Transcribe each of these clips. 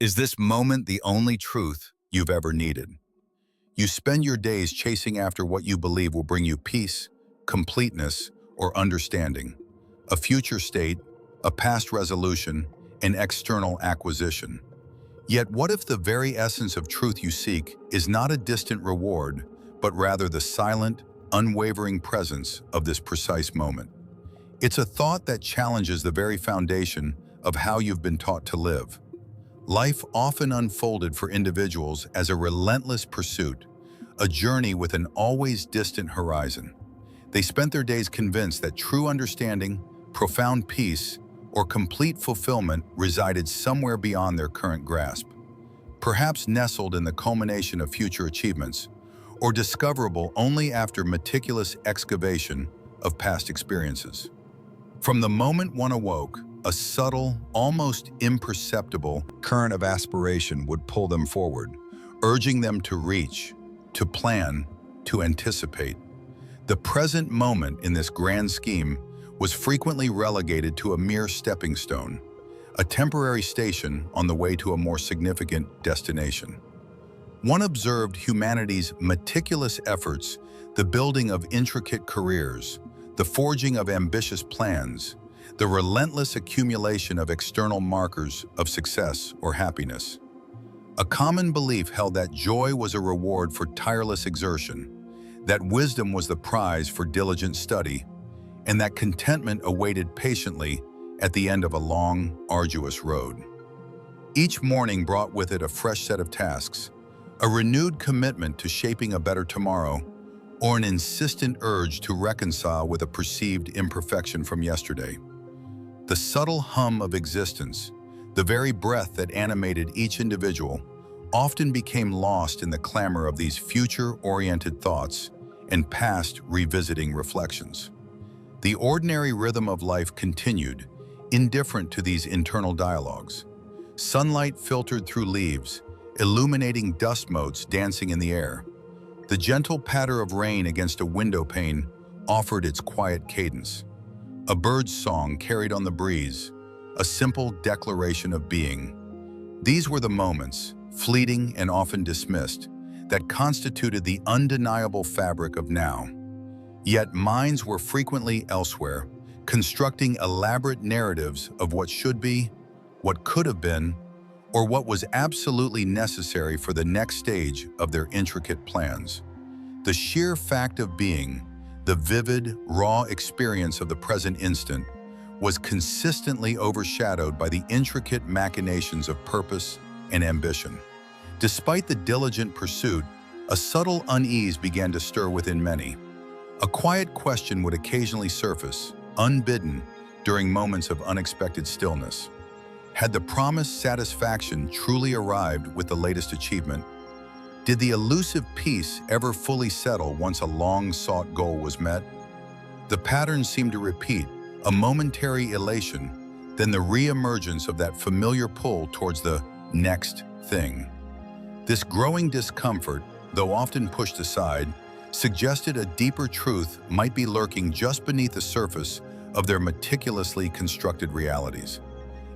Is this moment the only truth you've ever needed? You spend your days chasing after what you believe will bring you peace, completeness, or understanding, a future state, a past resolution, an external acquisition. Yet what if the very essence of truth you seek is not a distant reward, but rather the silent, unwavering presence of this precise moment? It's a thought that challenges the very foundation of how you've been taught to live. Life often unfolded for individuals as a relentless pursuit, a journey with an always distant horizon. They spent their days convinced that true understanding, profound peace, or complete fulfillment resided somewhere beyond their current grasp, perhaps nestled in the culmination of future achievements, or discoverable only after meticulous excavation of past experiences. From the moment one awoke, a subtle, almost imperceptible current of aspiration would pull them forward, urging them to reach, to plan, to anticipate. The present moment in this grand scheme was frequently relegated to a mere stepping stone, a temporary station on the way to a more significant destination. One observed humanity's meticulous efforts, the building of intricate careers, the forging of ambitious plans, the relentless accumulation of external markers of success or happiness. A common belief held that joy was a reward for tireless exertion, that wisdom was the prize for diligent study, and that contentment awaited patiently at the end of a long, arduous road. Each morning brought with it a fresh set of tasks, a renewed commitment to shaping a better tomorrow, or an insistent urge to reconcile with a perceived imperfection from yesterday. The subtle hum of existence, the very breath that animated each individual, often became lost in the clamor of these future-oriented thoughts and past revisiting reflections. The ordinary rhythm of life continued, indifferent to these internal dialogues. Sunlight filtered through leaves, illuminating dust motes dancing in the air. The gentle patter of rain against a window pane offered its quiet cadence. A bird's song carried on the breeze, a simple declaration of being. These were the moments, fleeting and often dismissed, that constituted the undeniable fabric of now. Yet minds were frequently elsewhere, constructing elaborate narratives of what should be, what could have been, or what was absolutely necessary for the next stage of their intricate plans. The sheer fact of being, the vivid, raw experience of the present instant, was consistently overshadowed by the intricate machinations of purpose and ambition. Despite the diligent pursuit, a subtle unease began to stir within many. A quiet question would occasionally surface, unbidden, during moments of unexpected stillness. Had the promised satisfaction truly arrived with the latest achievement? Did the elusive peace ever fully settle once a long-sought goal was met? The pattern seemed to repeat, a momentary elation, then the re-emergence of that familiar pull towards the next thing. This growing discomfort, though often pushed aside, suggested a deeper truth might be lurking just beneath the surface of their meticulously constructed realities.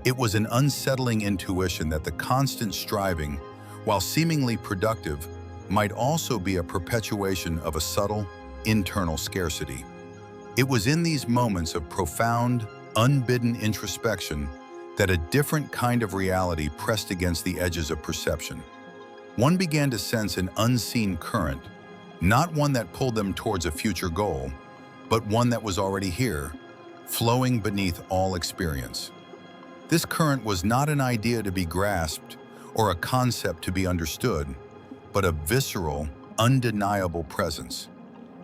It was an unsettling intuition that the constant striving, while seemingly productive, might also be a perpetuation of a subtle, internal scarcity. It was in these moments of profound, unbidden introspection that a different kind of reality pressed against the edges of perception. One began to sense an unseen current, not one that pulled them towards a future goal, but one that was already here, flowing beneath all experience. This current was not an idea to be grasped or a concept to be understood, but a visceral, undeniable presence.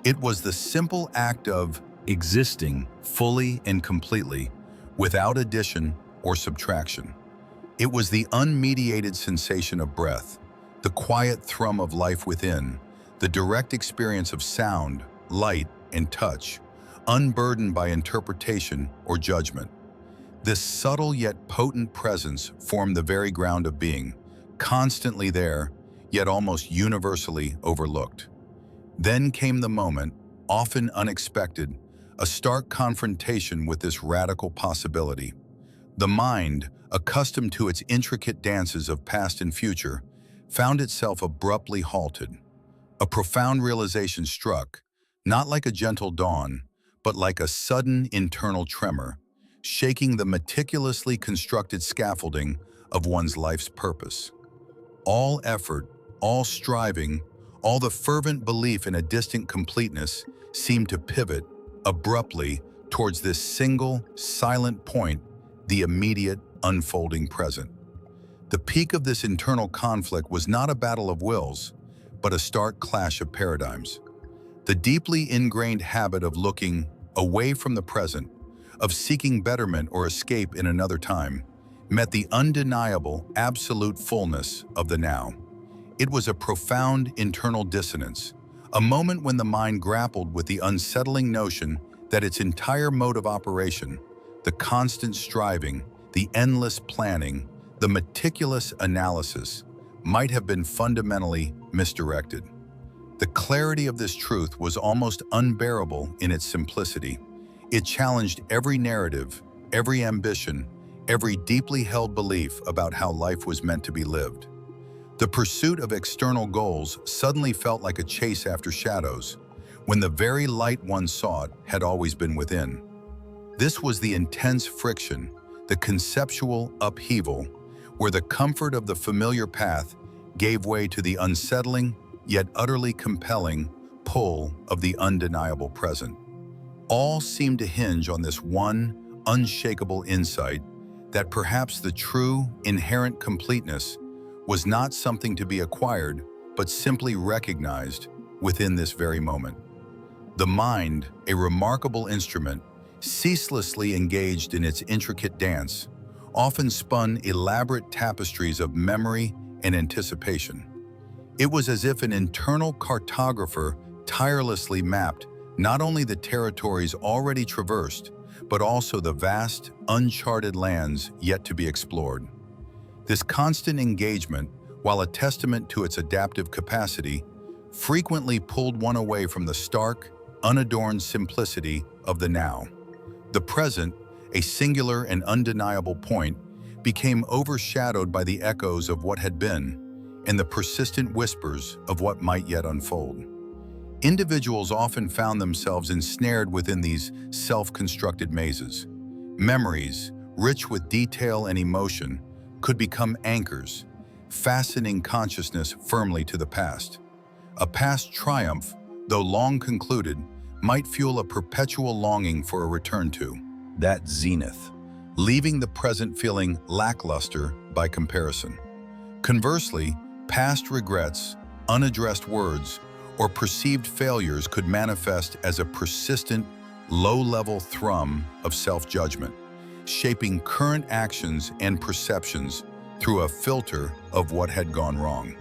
It was the simple act of existing fully and completely, without addition or subtraction. It was the unmediated sensation of breath, the quiet thrum of life within, the direct experience of sound, light, and touch, unburdened by interpretation or judgment. This subtle yet potent presence formed the very ground of being, constantly there, yet almost universally overlooked. Then came the moment, often unexpected, a stark confrontation with this radical possibility. The mind, accustomed to its intricate dances of past and future, found itself abruptly halted. A profound realization struck, not like a gentle dawn, but like a sudden internal tremor, shaking the meticulously constructed scaffolding of one's life's purpose. All effort, all striving, all the fervent belief in a distant completeness seemed to pivot abruptly towards this single, silent point, the immediate, unfolding present. The peak of this internal conflict was not a battle of wills, but a stark clash of paradigms. The deeply ingrained habit of looking away from the present, of seeking betterment or escape in another time, met the undeniable, absolute fullness of the now. It was a profound internal dissonance, a moment when the mind grappled with the unsettling notion that its entire mode of operation, the constant striving, the endless planning, the meticulous analysis, might have been fundamentally misdirected. The clarity of this truth was almost unbearable in its simplicity. It challenged every narrative, every ambition, every deeply held belief about how life was meant to be lived. The pursuit of external goals suddenly felt like a chase after shadows, when the very light one sought had always been within. This was the intense friction, the conceptual upheaval, where the comfort of the familiar path gave way to the unsettling, yet utterly compelling, pull of the undeniable present. All seemed to hinge on this one unshakable insight that perhaps the true, inherent completeness was not something to be acquired, but simply recognized within this very moment. The mind, a remarkable instrument, ceaselessly engaged in its intricate dance, often spun elaborate tapestries of memory and anticipation. It was as if an internal cartographer tirelessly mapped not only the territories already traversed, but also the vast, uncharted lands yet to be explored. This constant engagement, while a testament to its adaptive capacity, frequently pulled one away from the stark, unadorned simplicity of the now. The present, a singular and undeniable point, became overshadowed by the echoes of what had been and the persistent whispers of what might yet unfold. Individuals often found themselves ensnared within these self-constructed mazes. Memories, rich with detail and emotion, could become anchors, fastening consciousness firmly to the past. A past triumph, though long concluded, might fuel a perpetual longing for a return to that zenith, leaving the present feeling lackluster by comparison. Conversely, past regrets, unaddressed words, or perceived failures could manifest as a persistent, low-level thrum of self-judgment, shaping current actions and perceptions through a filter of what had gone wrong.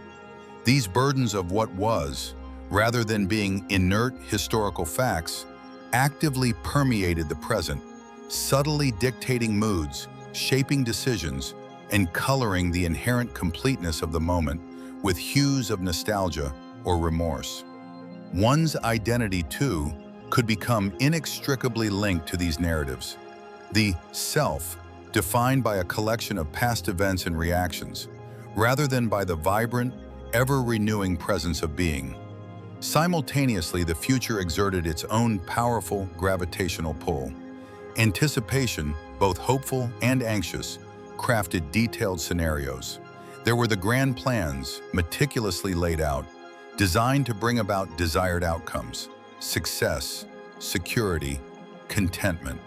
These burdens of what was, rather than being inert historical facts, actively permeated the present, subtly dictating moods, shaping decisions, and coloring the inherent completeness of the moment with hues of nostalgia or remorse. One's identity, too, could become inextricably linked to these narratives. The self, defined by a collection of past events and reactions, rather than by the vibrant, ever-renewing presence of being. Simultaneously, the future exerted its own powerful gravitational pull. Anticipation, both hopeful and anxious, crafted detailed scenarios. There were the grand plans, meticulously laid out, designed to bring about desired outcomes: success, security, contentment.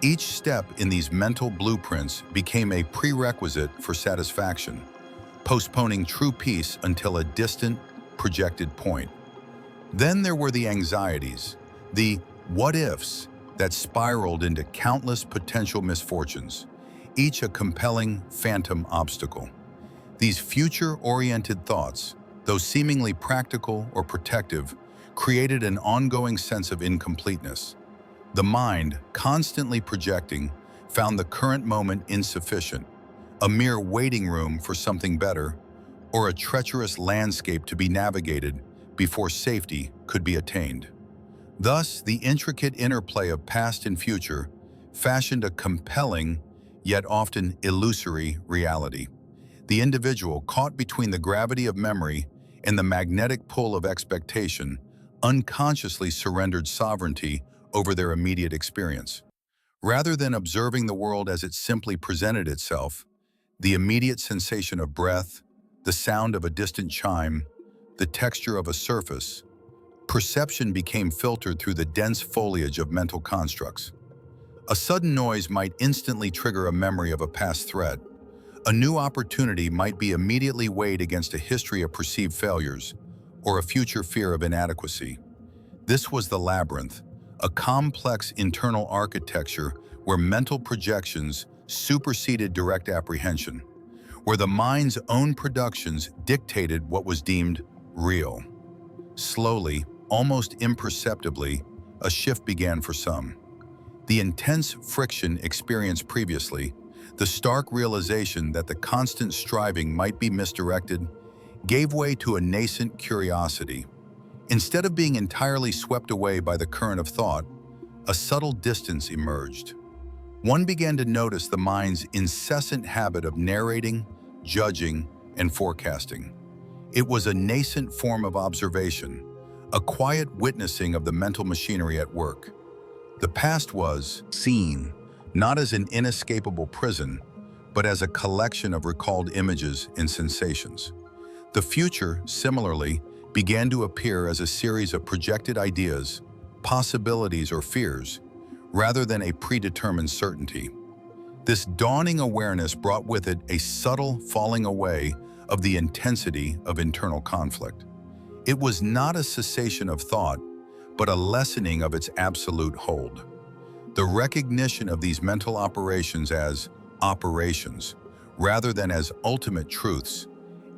Each step in these mental blueprints became a prerequisite for satisfaction, postponing true peace until a distant, projected point. Then there were the anxieties, the what-ifs that spiraled into countless potential misfortunes, each a compelling phantom obstacle. These future-oriented thoughts, though seemingly practical or protective, created an ongoing sense of incompleteness. The mind, constantly projecting, found the current moment insufficient, a mere waiting room for something better, or a treacherous landscape to be navigated before safety could be attained. Thus, the intricate interplay of past and future fashioned a compelling, yet often illusory reality. The individual, caught between the gravity of memory and the magnetic pull of expectation, unconsciously surrendered sovereignty over their immediate experience. Rather than observing the world as it simply presented itself, the immediate sensation of breath, the sound of a distant chime, the texture of a surface, perception became filtered through the dense foliage of mental constructs. A sudden noise might instantly trigger a memory of a past threat. A new opportunity might be immediately weighed against a history of perceived failures or a future fear of inadequacy. This was the labyrinth, a complex internal architecture where mental projections superseded direct apprehension, where the mind's own productions dictated what was deemed real. Slowly, almost imperceptibly, a shift began for some. The intense friction experienced previously, the stark realization that the constant striving might be misdirected, gave way to a nascent curiosity. Instead of being entirely swept away by the current of thought, a subtle distance emerged. One began to notice the mind's incessant habit of narrating, judging, and forecasting. It was a nascent form of observation, a quiet witnessing of the mental machinery at work. The past was seen, not as an inescapable prison, but as a collection of recalled images and sensations. The future, similarly, began to appear as a series of projected ideas, possibilities, or fears, rather than a predetermined certainty. This dawning awareness brought with it a subtle falling away of the intensity of internal conflict. It was not a cessation of thought, but a lessening of its absolute hold. The recognition of these mental operations as operations, rather than as ultimate truths,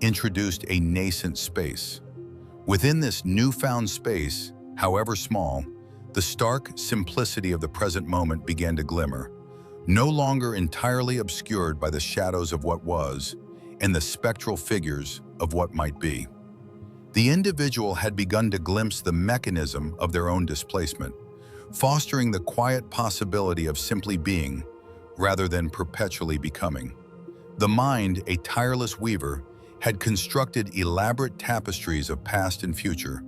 introduced a nascent space. Within this newfound space, however small, the stark simplicity of the present moment began to glimmer, no longer entirely obscured by the shadows of what was and the spectral figures of what might be. The individual had begun to glimpse the mechanism of their own displacement, fostering the quiet possibility of simply being rather than perpetually becoming. The mind, a tireless weaver, had constructed elaborate tapestries of past and future,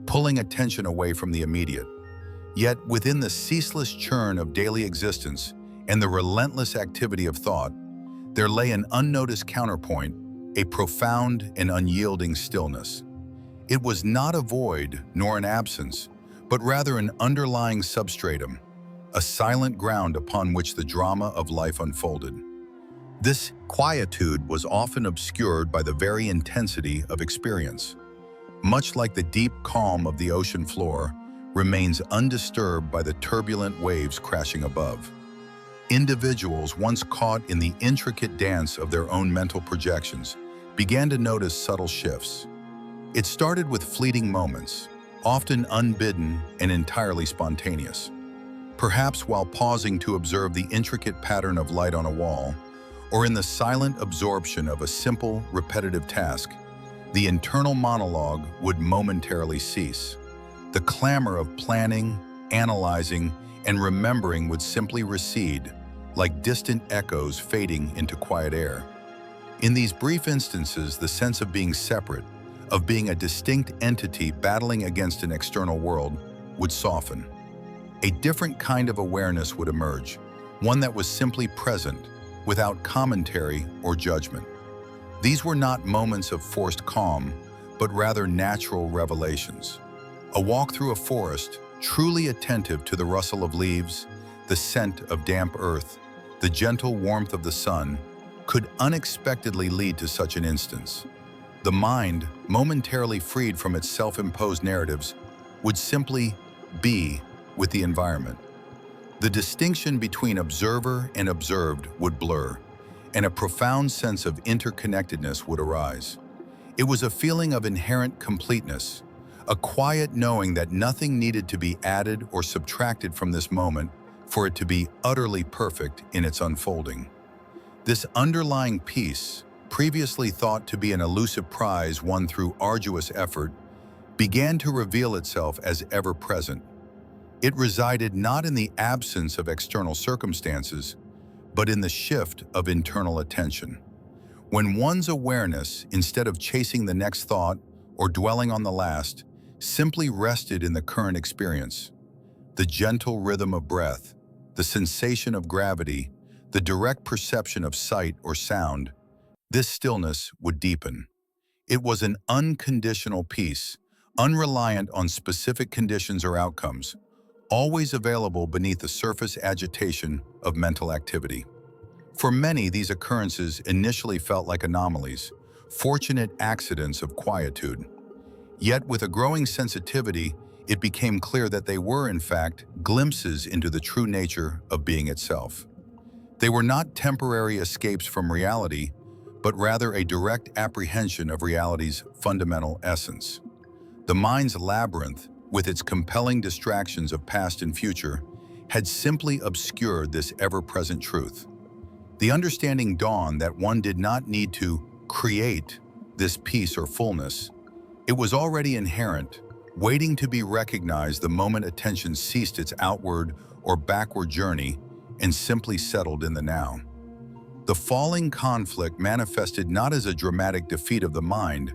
pulling attention away from the immediate. Yet within the ceaseless churn of daily existence and the relentless activity of thought, there lay an unnoticed counterpoint, a profound and unyielding stillness. It was not a void nor an absence, but rather an underlying substratum, a silent ground upon which the drama of life unfolded. This quietude was often obscured by the very intensity of experience. Much like the deep calm of the ocean floor, remains undisturbed by the turbulent waves crashing above. Individuals once caught in the intricate dance of their own mental projections began to notice subtle shifts. It started with fleeting moments, often unbidden and entirely spontaneous. Perhaps while pausing to observe the intricate pattern of light on a wall, or in the silent absorption of a simple, repetitive task, the internal monologue would momentarily cease. The clamor of planning, analyzing, and remembering would simply recede, like distant echoes fading into quiet air. In these brief instances, the sense of being separate, of being a distinct entity battling against an external world, would soften. A different kind of awareness would emerge, one that was simply present, without commentary or judgment. These were not moments of forced calm, but rather natural revelations. A walk through a forest, truly attentive to the rustle of leaves, the scent of damp earth, the gentle warmth of the sun, could unexpectedly lead to such an instance. The mind, momentarily freed from its self-imposed narratives, would simply be with the environment. The distinction between observer and observed would blur, and a profound sense of interconnectedness would arise. It was a feeling of inherent completeness, a quiet knowing that nothing needed to be added or subtracted from this moment for it to be utterly perfect in its unfolding. This underlying peace, previously thought to be an elusive prize won through arduous effort, began to reveal itself as ever-present. It resided not in the absence of external circumstances, but in the shift of internal attention. When one's awareness, instead of chasing the next thought or dwelling on the last, simply rested in the current experience, the gentle rhythm of breath, the sensation of gravity, the direct perception of sight or sound, this stillness would deepen. It was an unconditional peace, unreliant on specific conditions or outcomes, always available beneath the surface agitation of mental activity. For many, these occurrences initially felt like anomalies, fortunate accidents of quietude. Yet with a growing sensitivity, it became clear that they were, in fact, glimpses into the true nature of being itself. They were not temporary escapes from reality, but rather a direct apprehension of reality's fundamental essence. The mind's labyrinth, with its compelling distractions of past and future, had simply obscured this ever-present truth. The understanding dawned that one did not need to create this peace or fullness. It was already inherent, waiting to be recognized the moment attention ceased its outward or backward journey and simply settled in the now. The falling conflict manifested not as a dramatic defeat of the mind,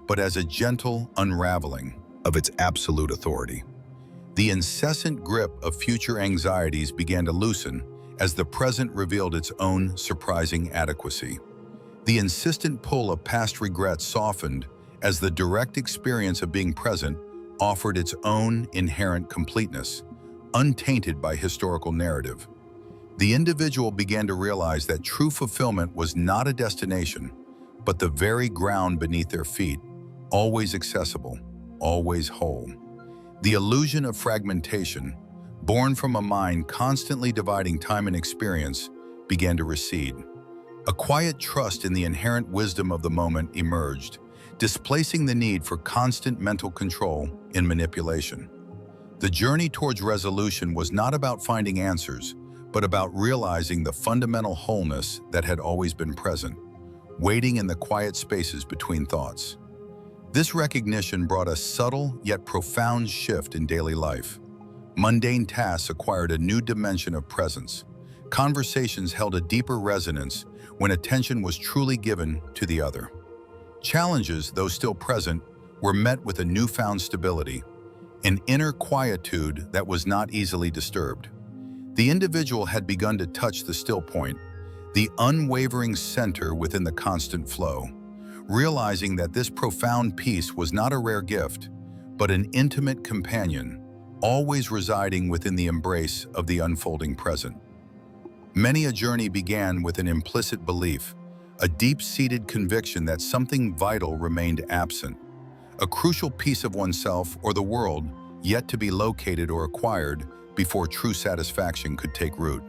but as a gentle unraveling of its absolute authority. The incessant grip of future anxieties began to loosen as the present revealed its own surprising adequacy. The insistent pull of past regrets softened as the direct experience of being present offered its own inherent completeness, untainted by historical narrative. The individual began to realize that true fulfillment was not a destination, but the very ground beneath their feet, always accessible, always whole. The illusion of fragmentation, born from a mind constantly dividing time and experience, began to recede. A quiet trust in the inherent wisdom of the moment emerged, displacing the need for constant mental control and manipulation. The journey towards resolution was not about finding answers, but about realizing the fundamental wholeness that had always been present, waiting in the quiet spaces between thoughts. This recognition brought a subtle yet profound shift in daily life. Mundane tasks acquired a new dimension of presence. Conversations held a deeper resonance when attention was truly given to the other. Challenges, though still present, were met with a newfound stability, an inner quietude that was not easily disturbed. The individual had begun to touch the still point, the unwavering center within the constant flow, realizing that this profound peace was not a rare gift, but an intimate companion, always residing within the embrace of the unfolding present. Many a journey began with an implicit belief, a deep-seated conviction that something vital remained absent, a crucial piece of oneself or the world yet to be located or acquired before true satisfaction could take root.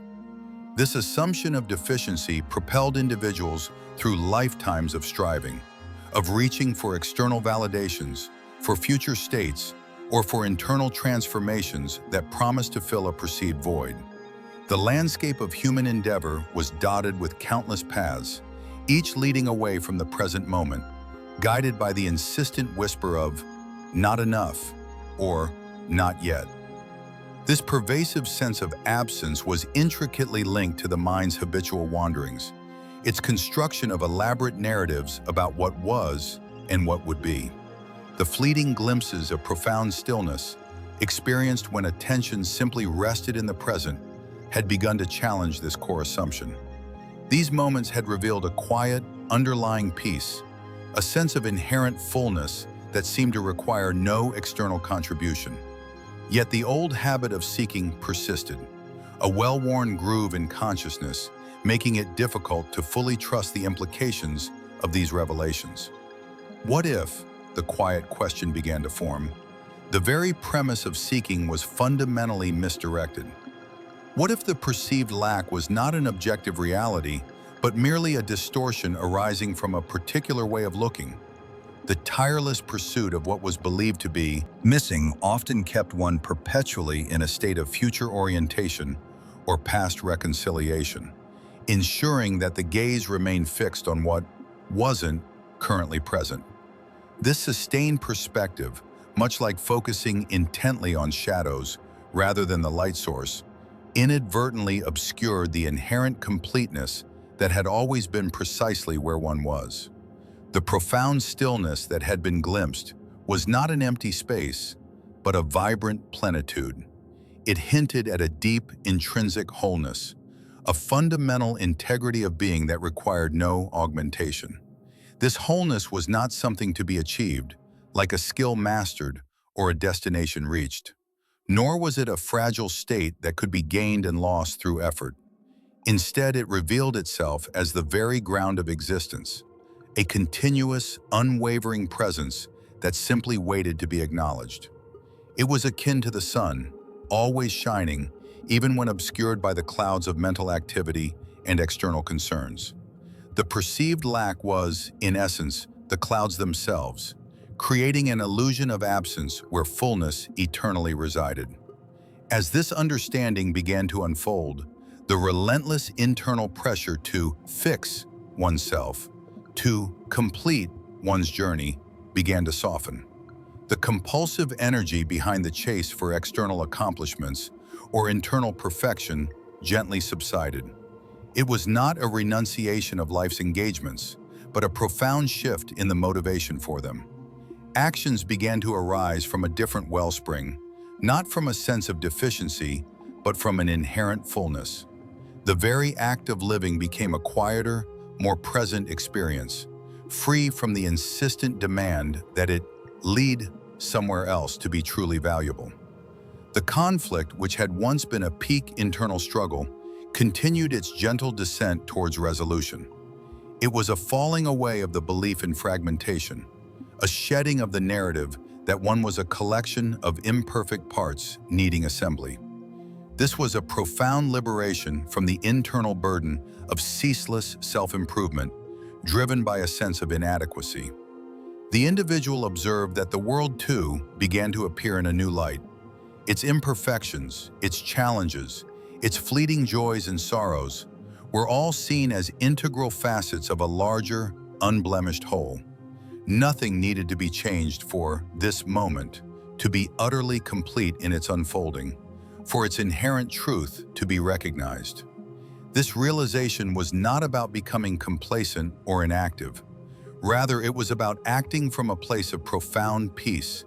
This assumption of deficiency propelled individuals through lifetimes of striving, of reaching for external validations, for future states, or for internal transformations that promised to fill a perceived void. The landscape of human endeavor was dotted with countless paths, each leading away from the present moment, guided by the insistent whisper of "not enough" or "not yet." This pervasive sense of absence was intricately linked to the mind's habitual wanderings, its construction of elaborate narratives about what was and what would be. The fleeting glimpses of profound stillness, experienced when attention simply rested in the present, had begun to challenge this core assumption. These moments had revealed a quiet, underlying peace, a sense of inherent fullness that seemed to require no external contribution. Yet the old habit of seeking persisted, a well-worn groove in consciousness, making it difficult to fully trust the implications of these revelations. What if, the quiet question began to form, the very premise of seeking was fundamentally misdirected? What if the perceived lack was not an objective reality, but merely a distortion arising from a particular way of looking? The tireless pursuit of what was believed to be missing often kept one perpetually in a state of future orientation or past reconciliation, ensuring that the gaze remained fixed on what wasn't currently present. This sustained perspective, much like focusing intently on shadows rather than the light source, inadvertently obscured the inherent completeness that had always been precisely where one was. The profound stillness that had been glimpsed was not an empty space, but a vibrant plenitude. It hinted at a deep, intrinsic wholeness, a fundamental integrity of being that required no augmentation. This wholeness was not something to be achieved, like a skill mastered or a destination reached. Nor was it a fragile state that could be gained and lost through effort. Instead, it revealed itself as the very ground of existence, a continuous, unwavering presence that simply waited to be acknowledged. It was akin to the sun, always shining, even when obscured by the clouds of mental activity and external concerns. The perceived lack was, in essence, the clouds themselves, creating an illusion of absence where fullness eternally resided. As this understanding began to unfold, the relentless internal pressure to fix oneself, to complete one's journey, began to soften. The compulsive energy behind the chase for external accomplishments or internal perfection gently subsided. It was not a renunciation of life's engagements, but a profound shift in the motivation for them. Actions began to arise from a different wellspring, not from a sense of deficiency, but from an inherent fullness. The very act of living became a quieter, more present experience, free from the insistent demand that it lead somewhere else to be truly valuable. The conflict, which had once been a peak internal struggle, continued its gentle descent towards resolution. It was a falling away of the belief in fragmentation, a shedding of the narrative that one was a collection of imperfect parts needing assembly. This was a profound liberation from the internal burden of ceaseless self-improvement, driven by a sense of inadequacy. The individual observed that the world, too, began to appear in a new light. Its imperfections, its challenges, its fleeting joys and sorrows were all seen as integral facets of a larger, unblemished whole. Nothing needed to be changed for this moment to be utterly complete in its unfolding, for its inherent truth to be recognized. This realization was not about becoming complacent or inactive. Rather, it was about acting from a place of profound peace,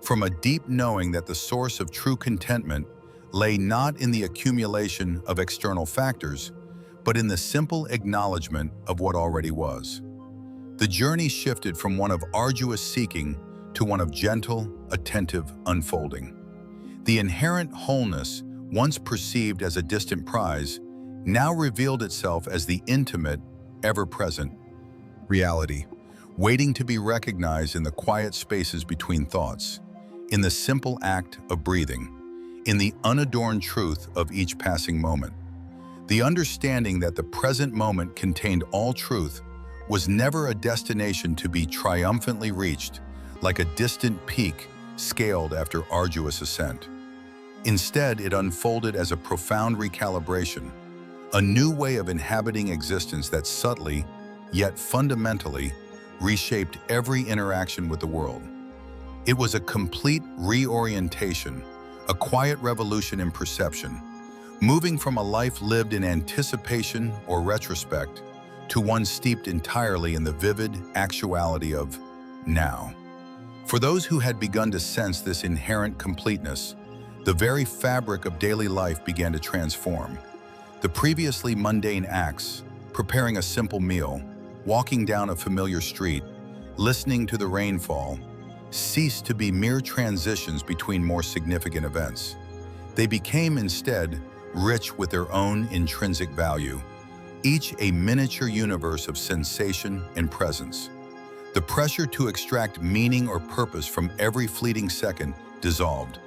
from a deep knowing that the source of true contentment lay not in the accumulation of external factors, but in the simple acknowledgement of what already was. The journey shifted from one of arduous seeking to one of gentle, attentive unfolding. The inherent wholeness, once perceived as a distant prize, now revealed itself as the intimate, ever-present reality, waiting to be recognized in the quiet spaces between thoughts, in the simple act of breathing, in the unadorned truth of each passing moment. The understanding that the present moment contained all truth was never a destination to be triumphantly reached, like a distant peak scaled after arduous ascent. Instead, it unfolded as a profound recalibration, a new way of inhabiting existence that subtly, yet fundamentally, reshaped every interaction with the world. It was a complete reorientation, a quiet revolution in perception, moving from a life lived in anticipation or retrospect to one steeped entirely in the vivid actuality of now. For those who had begun to sense this inherent completeness, the very fabric of daily life began to transform. The previously mundane acts, preparing a simple meal, walking down a familiar street, listening to the rainfall, ceased to be mere transitions between more significant events. They became instead rich with their own intrinsic value, each a miniature universe of sensation and presence. The pressure to extract meaning or purpose from every fleeting second dissolved,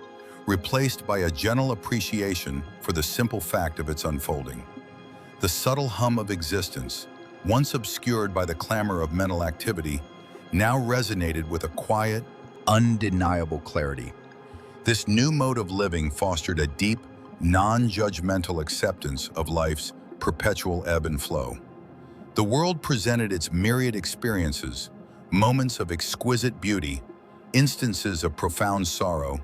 replaced by a gentle appreciation for the simple fact of its unfolding. The subtle hum of existence, once obscured by the clamor of mental activity, now resonated with a quiet, undeniable clarity. This new mode of living fostered a deep, non-judgmental acceptance of life's perpetual ebb and flow. The world presented its myriad experiences, moments of exquisite beauty, instances of profound sorrow,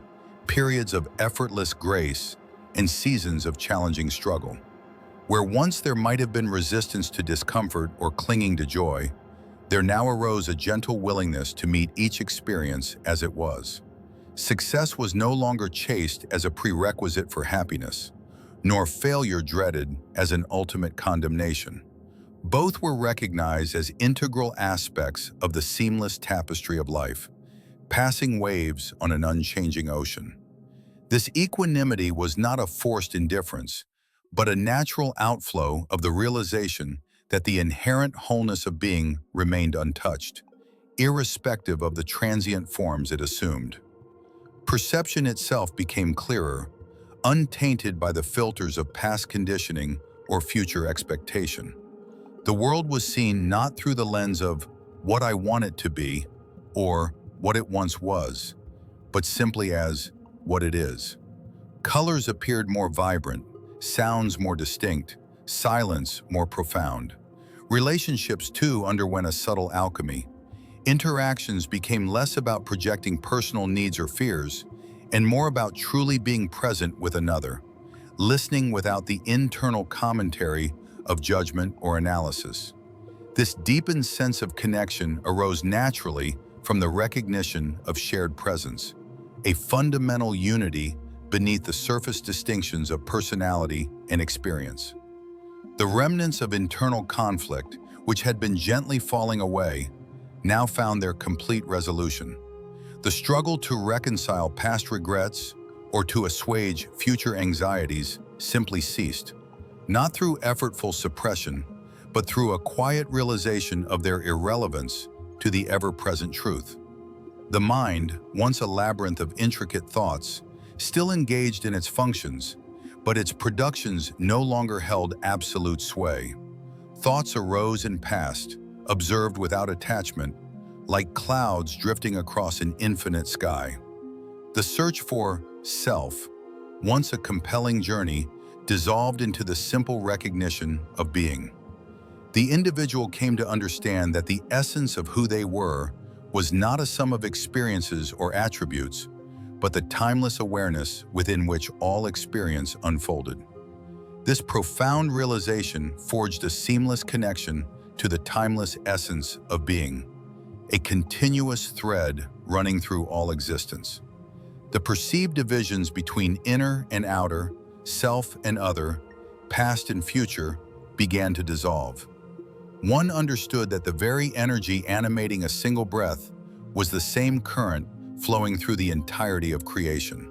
periods of effortless grace, and seasons of challenging struggle. Where once there might have been resistance to discomfort or clinging to joy, there now arose a gentle willingness to meet each experience as it was. Success was no longer chased as a prerequisite for happiness, nor failure dreaded as an ultimate condemnation. Both were recognized as integral aspects of the seamless tapestry of life, passing waves on an unchanging ocean. This equanimity was not a forced indifference, but a natural outflow of the realization that the inherent wholeness of being remained untouched, irrespective of the transient forms it assumed. Perception itself became clearer, untainted by the filters of past conditioning or future expectation. The world was seen not through the lens of what I want it to be or what it once was, but simply as what it is. Colors appeared more vibrant, sounds more distinct, silence more profound. Relationships, too, underwent a subtle alchemy. Interactions became less about projecting personal needs or fears, and more about truly being present with another, listening without the internal commentary of judgment or analysis. This deepened sense of connection arose naturally from the recognition of shared presence, a fundamental unity beneath the surface distinctions of personality and experience. The remnants of internal conflict, which had been gently falling away, now found their complete resolution. The struggle to reconcile past regrets or to assuage future anxieties simply ceased, not through effortful suppression, but through a quiet realization of their irrelevance to the ever-present truth. The mind, once a labyrinth of intricate thoughts, still engaged in its functions, but its productions no longer held absolute sway. Thoughts arose and passed, observed without attachment, like clouds drifting across an infinite sky. The search for self, once a compelling journey, dissolved into the simple recognition of being. The individual came to understand that the essence of who they were was not a sum of experiences or attributes, but the timeless awareness within which all experience unfolded. This profound realization forged a seamless connection to the timeless essence of being, a continuous thread running through all existence. The perceived divisions between inner and outer, self and other, past and future, began to dissolve. One understood that the very energy animating a single breath was the same current flowing through the entirety of creation.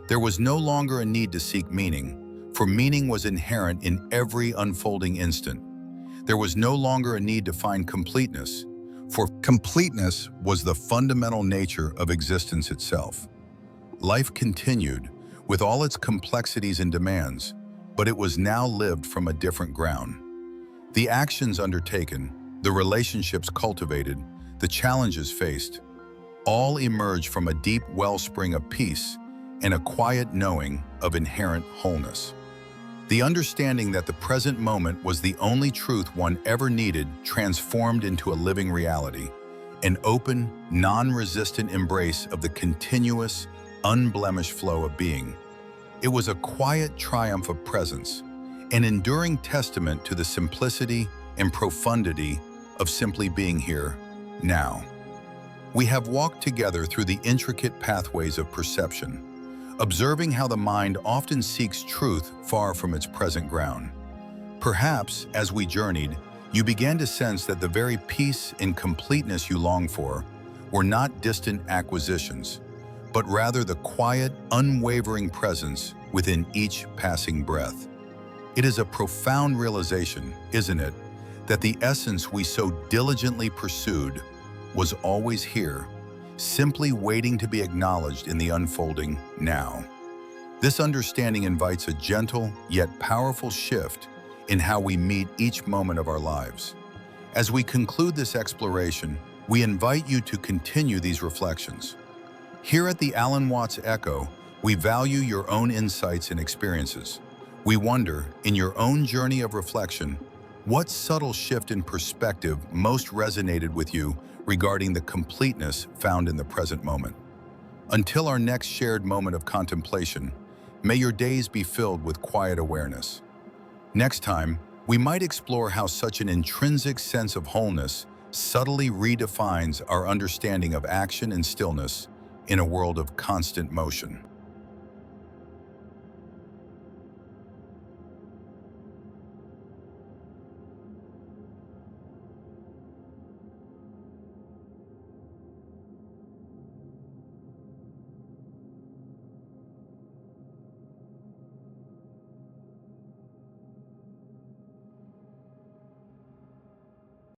There was no longer a need to seek meaning, for meaning was inherent in every unfolding instant. There was no longer a need to find completeness, for completeness was the fundamental nature of existence itself. Life continued, with all its complexities and demands, but it was now lived from a different ground. The actions undertaken, the relationships cultivated, the challenges faced, all emerged from a deep wellspring of peace and a quiet knowing of inherent wholeness. The understanding that the present moment was the only truth one ever needed transformed into a living reality, an open, non-resistant embrace of the continuous, unblemished flow of being. It was a quiet triumph of presence, an enduring testament to the simplicity and profundity of simply being here, now. We have walked together through the intricate pathways of perception, observing how the mind often seeks truth far from its present ground. Perhaps, as we journeyed, you began to sense that the very peace and completeness you long for were not distant acquisitions, but rather the quiet, unwavering presence within each passing breath. It is a profound realization, isn't it, that the essence we so diligently pursued was always here, simply waiting to be acknowledged in the unfolding now. This understanding invites a gentle yet powerful shift in how we meet each moment of our lives. As we conclude this exploration, we invite you to continue these reflections. Here at the Alan Watts Echo, we value your own insights and experiences. We wonder, in your own journey of reflection, what subtle shift in perspective most resonated with you regarding the completeness found in the present moment. Until our next shared moment of contemplation, May your days be filled with quiet awareness. Next time, we might explore how such an intrinsic sense of wholeness subtly redefines our understanding of action and stillness in a world of constant motion.